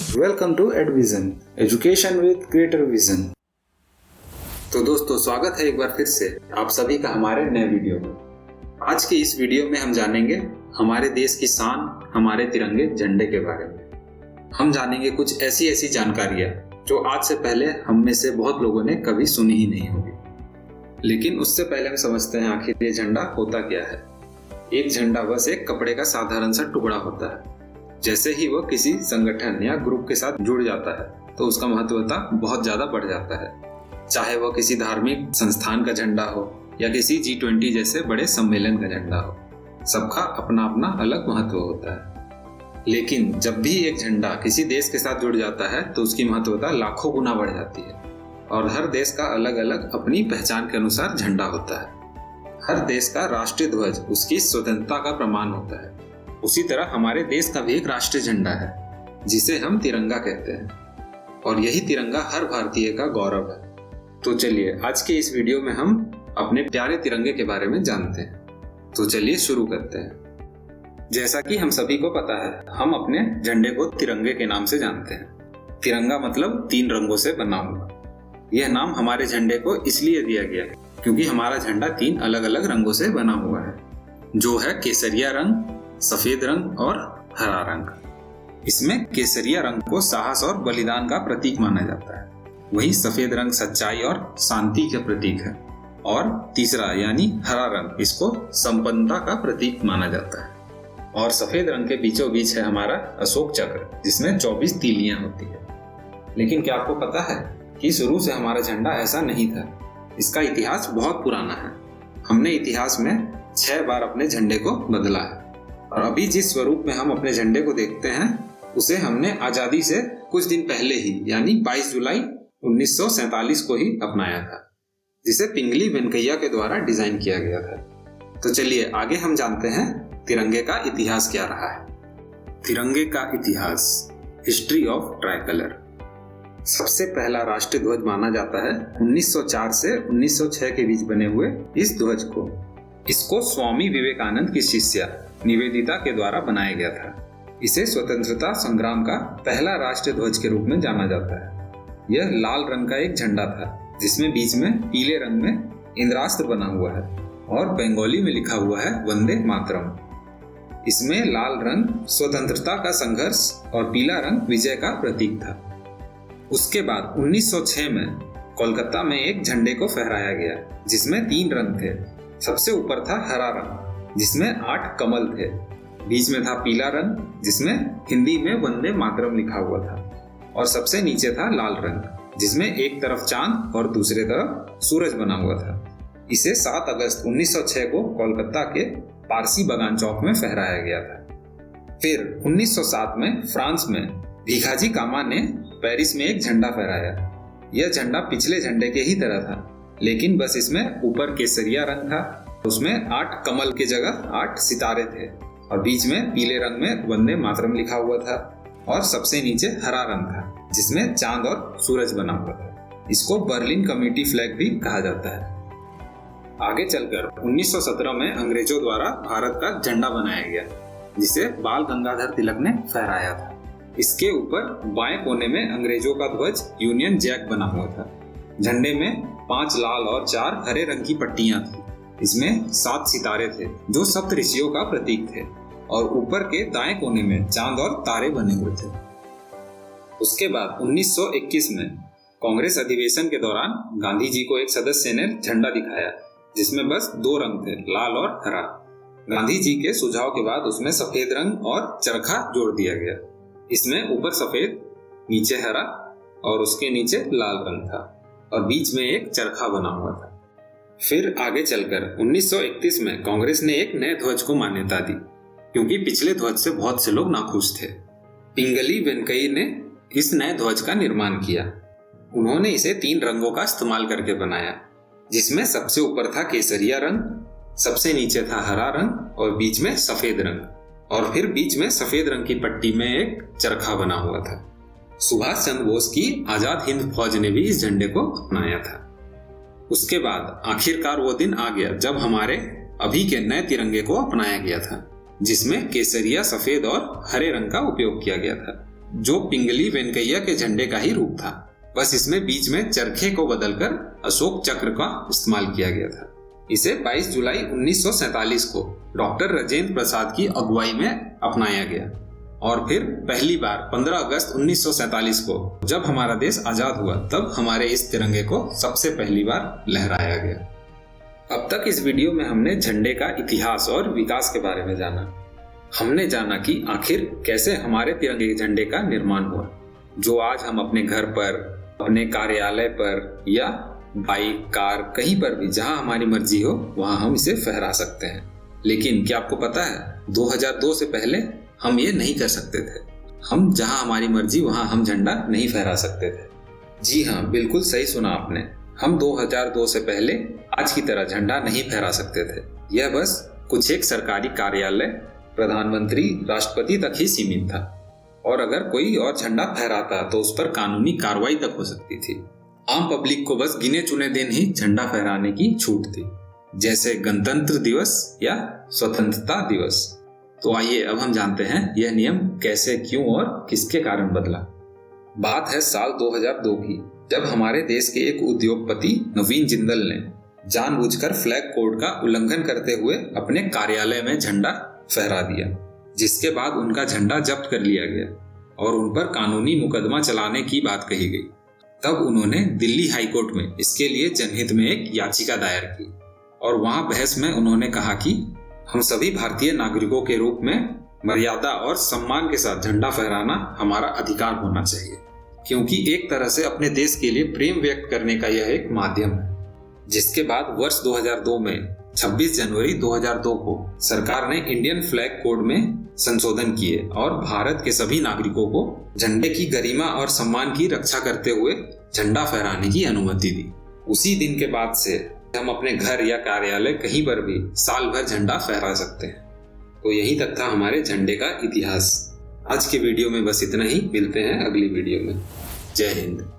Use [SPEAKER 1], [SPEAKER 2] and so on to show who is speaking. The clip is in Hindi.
[SPEAKER 1] Welcome to Edvision education with greater vision. तो दोस्तों, स्वागत है एक बार फिर से आप सभी का हमारे नए वीडियो में। आज के इस वीडियो में हम जानेंगे हमारे देश की शान, हमारे तिरंगे झंडे के बारे में। हम जानेंगे कुछ ऐसी जानकारियां जो आज से पहले हम में से बहुत लोगों ने कभी सुनी ही नहीं होगी। लेकिन उससे पहले हम समझते हैं आखिर ये झंडा होता क्या है। एक झंडा बस एक कपड़े का साधारण सा टुकड़ा होता है। जैसे ही वो किसी संगठन या ग्रुप के साथ जुड़ जाता है तो उसका महत्वता बहुत ज्यादा बढ़ जाता है। चाहे वो किसी धार्मिक संस्थान का झंडा हो या किसी G20 जैसे बड़े सम्मेलन का झंडा हो, सबका अपना अपना अलग महत्व होता है। लेकिन जब भी एक झंडा किसी देश के साथ जुड़ जाता है तो उसकी महत्वता लाखों गुना बढ़ जाती है। और हर देश का अलग अलग अपनी पहचान के अनुसार झंडा होता है। हर देश का राष्ट्रीय ध्वज उसकी स्वतंत्रता का प्रमाण होता है। उसी तरह हमारे देश का भी एक राष्ट्रीय झंडा है जिसे हम तिरंगा कहते हैं, और यही तिरंगा हर भारतीय का गौरव है। तो चलिए आज के इस वीडियो में हम अपने प्यारे तिरंगे के बारे में जानते हैं। तो चलिए शुरू करते हैं। जैसा कि हम सभी को पता है, हम अपने झंडे को तिरंगे के नाम से जानते हैं। तिरंगा मतलब 3 रंगों से बना हुआ। यह नाम हमारे झंडे को इसलिए दिया गया क्योंकि हमारा झंडा 3 अलग अलग रंगों से बना हुआ है, जो है केसरिया रंग, सफेद रंग और हरा रंग। इसमें केसरिया रंग को साहस और बलिदान का प्रतीक माना जाता है। वहीं सफेद रंग सच्चाई और शांति का प्रतीक है, और तीसरा यानी हरा रंग इसको संपन्नता का प्रतीक माना जाता है। और सफेद रंग के बीचों बीच है हमारा अशोक चक्र, जिसमें 24 तीलियां होती है। लेकिन क्या आपको पता है कि शुरू से हमारा झंडा ऐसा नहीं था। इसका इतिहास बहुत पुराना है। हमने इतिहास में 6 बार अपने झंडे को बदला है, और अभी जिस स्वरूप में हम अपने झंडे को देखते हैं उसे हमने आजादी से कुछ दिन पहले ही यानी 22 जुलाई 1947 को ही अपनाया था, जिसे पिंगली वेंकैया के द्वारा डिजाइन किया गया था। तो चलिए आगे हम जानते हैं तिरंगे का इतिहास क्या रहा है। तिरंगे का इतिहास, हिस्ट्री ऑफ ट्राइकलर। सबसे पहला राष्ट्रीय ध्वज माना जाता है 1904 से 1906 के बीच बने हुए इस ध्वज को। इसको स्वामी विवेकानंद की शिष्या निवेदिता के द्वारा बनाया गया था। इसे स्वतंत्रता संग्राम का पहला राष्ट्रीय ध्वज के रूप में जाना जाता है। यह लाल रंग का एक झंडा था जिसमें बीच में पीले रंग में इंद्रास्त्र बना हुआ है और बंगाली में लिखा हुआ है वंदे मातरम। इसमें लाल रंग स्वतंत्रता का संघर्ष और पीला रंग विजय का प्रतीक था। उसके बाद 1906 में कोलकाता में एक झंडे को फहराया गया जिसमें 3 रंग थे। सबसे ऊपर था हरा रंग जिसमें 8 कमल थे। बीच में था पीला रंग जिसमें हिंदी में वंदे मातरम लिखा हुआ था, और सबसे नीचे था लाल रंग जिसमें एक तरफ चांद और दूसरे तरफ सूरज बना हुआ था। इसे 7 अगस्त 1906 को कोलकाता के पारसी बागान चौक में फहराया गया था। फिर 1907 में फ्रांस में भिखाजी कामा ने पेरिस में एक झंडा फहराया। यह झंडा पिछले झंडे के ही तरह था, लेकिन बस इसमें ऊपर केसरिया रंग था, उसमें 8 कमल के जगह 8 सितारे थे, और बीच में पीले रंग में वंदे मातरम लिखा हुआ था, और सबसे नीचे हरा रंग था जिसमें चांद और सूरज बना हुआ था। इसको बर्लिन कमेटी फ्लैग भी कहा जाता है। आगे चलकर 1917 में अंग्रेजों द्वारा भारत का झंडा बनाया गया जिसे बाल गंगाधर तिलक ने फहराया था। इसके ऊपर बाएं कोने में अंग्रेजों का ध्वज यूनियन जैक बना हुआ था। झंडे में 5 लाल और 4 हरे रंग की पट्टियां थी। इसमें 7 सितारे थे जो सप्त ऋषियों का प्रतीक थे, और ऊपर के दाएं कोने में चांद और तारे बने हुए थे। उसके बाद 1921 में कांग्रेस अधिवेशन के दौरान गांधी जी को एक सदस्य ने झंडा दिखाया जिसमें बस 2 रंग थे, लाल और हरा। गांधी जी के सुझाव के बाद उसमें सफेद रंग और चरखा जोड़ दिया गया। इसमें ऊपर सफेद, नीचे हरा और उसके नीचे लाल रंग था, और बीच में एक चरखा बना हुआ था। फिर आगे चलकर 1931 में कांग्रेस ने एक नए ध्वज को मान्यता दी क्योंकि पिछले ध्वज से बहुत से लोग नाखुश थे। पिंगली वेंकैया ने इस नए ध्वज का निर्माण किया। उन्होंने इसे 3 रंगों का इस्तेमाल करके बनाया, जिसमें सबसे ऊपर था केसरिया रंग, सबसे नीचे था हरा रंग और बीच में सफेद रंग, और फिर बीच में सफेद रंग की पट्टी में एक चरखा बना हुआ था। सुभाष चंद्र बोस की आजाद हिंद फौज ने भी इस झंडे को अपनाया था। उसके बाद आखिरकार वो दिन आ गया जब हमारे अभी के नए तिरंगे को अपनाया गया था, जिसमें केसरिया, सफेद और हरे रंग का उपयोग किया गया था। जो पिंगली वेंकैया के झंडे का ही रूप था, बस इसमें बीच में चरखे को बदलकर अशोक चक्र का इस्तेमाल किया गया था। इसे 22 जुलाई 1947 को डॉक्टर राजेंद्र प्रसाद की अगुवाई में अपनाया गया और फिर पहली बार 15 अगस्त 1947 को जब हमारा देश आजाद हुआ तब हमारे इस तिरंगे को सबसे पहली बार लहराया गया। अब तक इस वीडियो में हमने झंडे का इतिहास और विकास के बारे में जाना। हमने जाना कि आखिर कैसे हमारे तिरंगे के झंडे का निर्माण हुआ, जो आज हम अपने घर पर, अपने कार्यालय पर या बाइक, कार, कहीं पर भी जहां हमारी मर्जी हो वहां हम इसे फहरा सकते हैं। लेकिन क्या आपको पता है 2002 से पहले हम ये नहीं कर सकते थे। हम जहां हमारी मर्जी वहां हम झंडा नहीं फहरा सकते थे। जी हाँ, बिल्कुल सही सुना आपने। हम 2002 से पहले आज की तरह झंडा नहीं फहरा सकते थे। यह बस कुछ एक सरकारी कार्यालय, प्रधानमंत्री, राष्ट्रपति तक ही सीमित था और अगर कोई और झंडा फहराता तो उस पर कानूनी कार्रवाई तक हो सकती थी। आम पब्लिक को बस गिने चुने दिन ही झंडा फहराने की छूट थी, जैसे गणतंत्र दिवस या स्वतंत्रता दिवस। तो आइए अब हम जानते हैं यह नियम कैसे, क्यों और किसके कारण बदला। बात है साल 2002 की, जब हमारे देश के एक उद्योगपति नवीन जिंदल ने जानबूझकर फ्लैग कोड का उल्लंघन करते हुए अपने कार्यालय में झंडा फहरा दिया, जिसके बाद उनका झंडा जब्त कर लिया गया और उन पर कानूनी मुकदमा चलाने की बात कही गई। तब उन्होंने दिल्ली हाई कोर्ट में इसके लिए जनहित में एक याचिका दायर की और वहां बहस में उन्होंने कहा कि हम सभी भारतीय नागरिकों के रूप में मर्यादा और सम्मान के साथ झंडा फहराना हमारा अधिकार होना चाहिए, क्योंकि एक तरह से अपने देश के लिए प्रेम व्यक्त करने का यह एक माध्यम है। जिसके बाद वर्ष 2002 में 26 जनवरी 2002 को सरकार ने इंडियन फ्लैग कोड में संशोधन किए और भारत के सभी नागरिकों को झंडे की गरिमा और सम्मान की रक्षा करते हुए झंडा फहराने की अनुमति दी। उसी दिन के बाद से हम अपने घर या कार्यालय कहीं पर भी साल भर झंडा फहरा सकते हैं। तो यही तक था हमारे झंडे का इतिहास। आज के वीडियो में बस इतना ही। मिलते हैं अगली वीडियो में। जय हिंद।